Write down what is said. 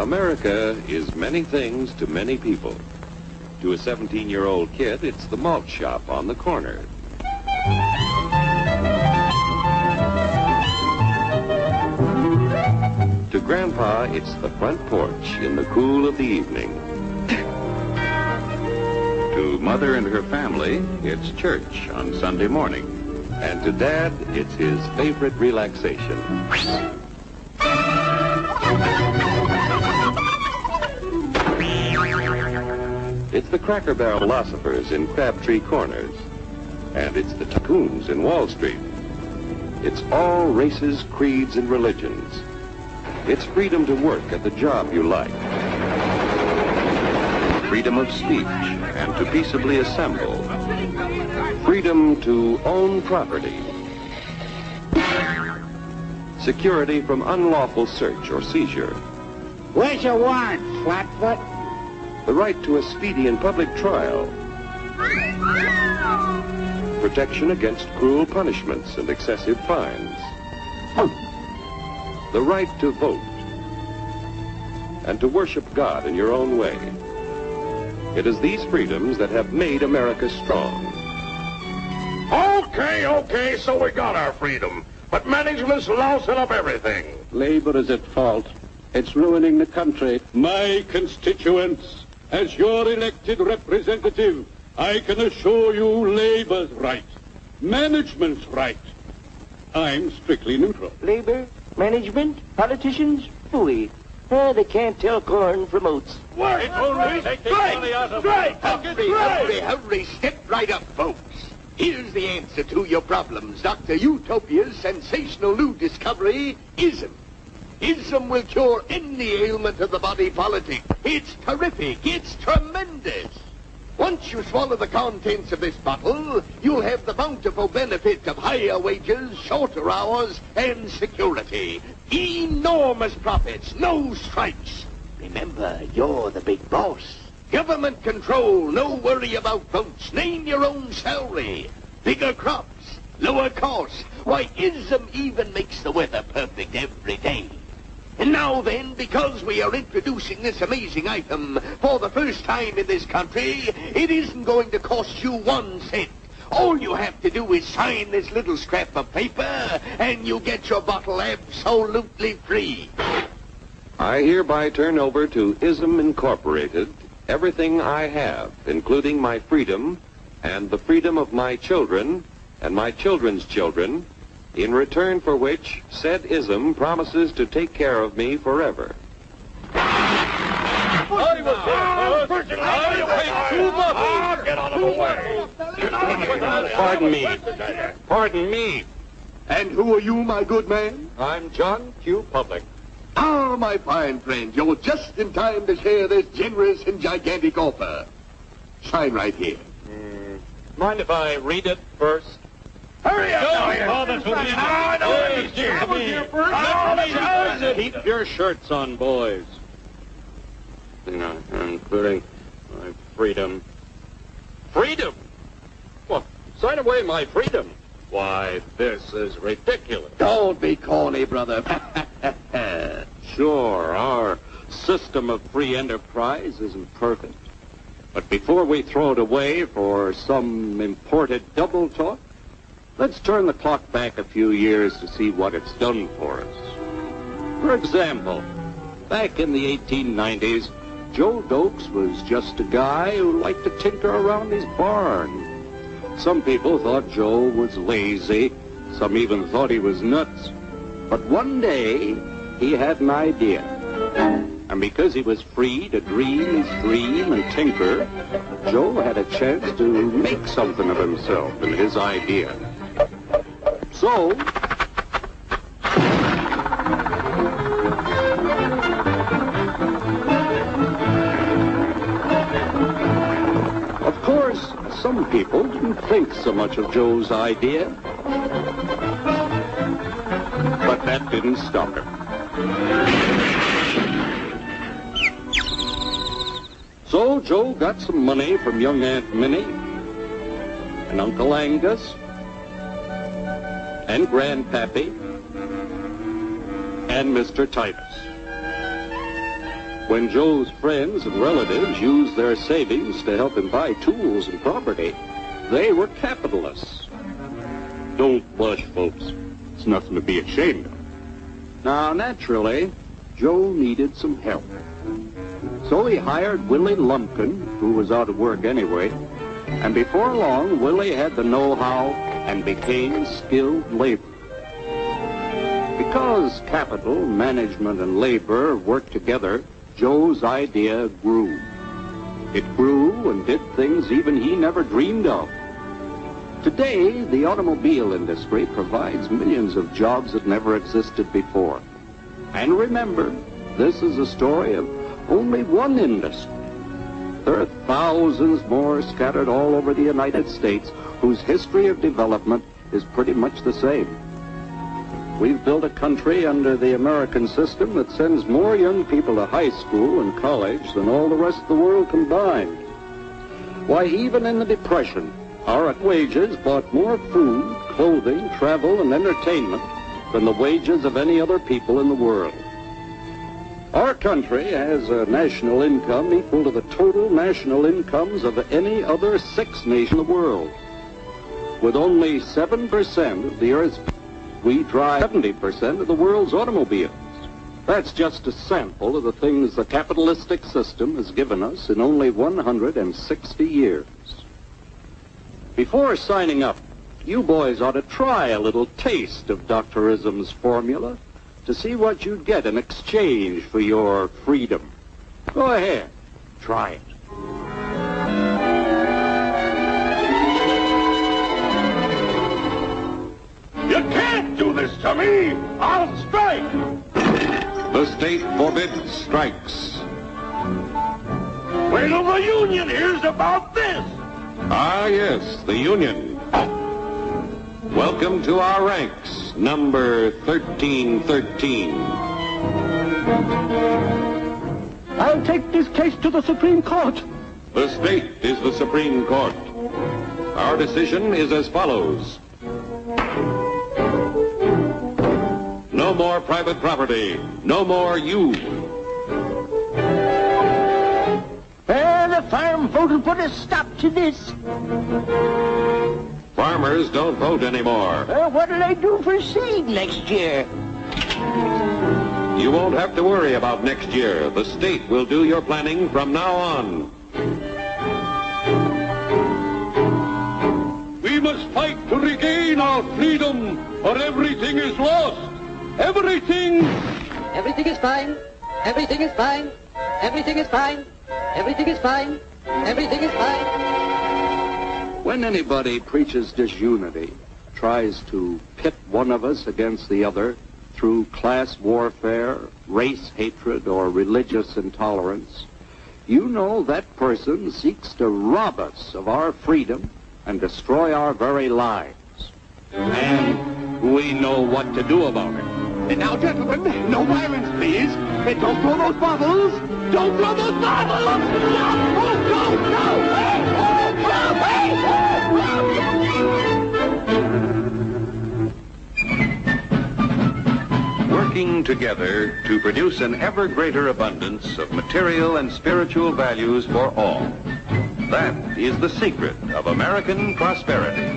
America is many things to many people. To a 17-year-old kid, it's the malt shop on the corner. To Grandpa, it's the front porch in the cool of the evening. To Mother and her family, it's church on Sunday morning. And to Dad, it's his favorite relaxation. It's the Cracker Barrel philosophers in Crabtree Corners. And it's the tycoons in Wall Street. It's all races, creeds, and religions. It's freedom to work at the job you like. Freedom of speech and to peaceably assemble. Freedom to own property. Security from unlawful search or seizure. Where's your warrant, Flatfoot? The right to a speedy and public trial. Protection against cruel punishments and excessive fines. The right to vote. And to worship God in your own way. It is these freedoms that have made America strong. Okay, so we got our freedom. But management's lousing up everything. Labor is at fault. It's ruining the country. My constituents, as your elected representative, I can assure you Labor's right. Management's right. I'm strictly neutral. Labor, management, politicians, phooey. They can't tell corn from oats. Work! Hurry, step right up, folks. Here's the answer to your problems. Dr. Utopia's sensational new discovery, ISM. ISM will cure any ailment of the body politic. It's terrific. It's tremendous. Once you swallow the contents of this bottle, you'll have the bountiful benefit of higher wages, shorter hours, and security. Enormous profits, no strikes. Remember, you're the big boss. Government control, no worry about votes. Name your own salary. Bigger crops, lower costs. Why, ISM even makes the weather perfect every day. And now then, because we are introducing this amazing item for the first time in this country, it isn't going to cost you 1 cent. All you have to do is sign this little scrap of paper, and you get your bottle absolutely free. I hereby turn over to ISM Incorporated everything I have, including my freedom and the freedom of my children and my children's children, in return for which said ISM promises to take care of me forever. Get out of the way! Pardon me. And who are you, my good man? I'm John Q. Public. Ah, my fine friend, you're just in time to share this generous and gigantic offer. Sign right here. Mind if I read it first? Hurry up! Keep your shirts on, boys. Including my freedom. Freedom? Well, sign away my freedom. Why, this is ridiculous. Don't be corny, brother. Sure, our system of free enterprise isn't perfect. But before we throw it away for some imported double talk, let's turn the clock back a few years to see what it's done for us. For example, back in the 1890s, Joe Dokes was just a guy who liked to tinker around his barn. Some people thought Joe was lazy. Some even thought he was nuts. But one day, he had an idea. And because he was free to dream his dream and tinker, Joe had a chance to make something of himself and his idea. So, of course, some people didn't think so much of Joe's idea. But that didn't stop him. So Joe got some money from young Aunt Minnie and Uncle Angus and Grandpappy and Mr. Titus. When Joe's friends and relatives used their savings to help him buy tools and property, they were capitalists. Don't blush, folks. It's nothing to be ashamed of. Now, naturally, Joe needed some help. So he hired Willie Lumpkin, who was out of work anyway, and before long, Willie had the know-how and became skilled labor. Because capital, management, and labor worked together, Joe's idea grew. It grew and did things even he never dreamed of. Today, the automobile industry provides millions of jobs that never existed before. And remember, this is a story of only one industry. There are thousands more scattered all over the United States whose history of development is pretty much the same. We've built a country under the American system that sends more young people to high school and college than all the rest of the world combined. Why, even in the Depression, our wages bought more food, clothing, travel, and entertainment than the wages of any other people in the world. Our country has a national income equal to the total national incomes of any other 6 nations in the world. With only 7% of the Earth's people, we drive 70% of the world's automobiles. That's just a sample of the things the capitalistic system has given us in only 160 years. Before signing up, you boys ought to try a little taste of Dr. Ism's formula to see what you'd get in exchange for your freedom. Go ahead, try it. You can't do this to me! I'll strike! The state forbids strikes. Wait till the union hears about this! Ah, yes, the Union. Welcome to our ranks, number 1313. I'll take this case to the Supreme Court. The state is the Supreme Court. Our decision is as follows. No more private property. No more you. The farm vote will put a stop to this. Farmers don't vote anymore. What'll they do for seed next year? You won't have to worry about next year. The state will do your planning from now on. We must fight to regain our freedom, or everything is lost. Everything! Everything is fine. Everything is fine. Everything is fine. Everything is fine. Everything is fine. When anybody preaches disunity, tries to pit one of us against the other through class warfare, race hatred, or religious intolerance, you know that person seeks to rob us of our freedom and destroy our very lives. And we know what to do about it. And now, gentlemen, no violence, please. And don't throw those bottles. Don't throw those bottles. No! Working together to produce an ever greater abundance of material and spiritual values for all. That is the secret of American prosperity.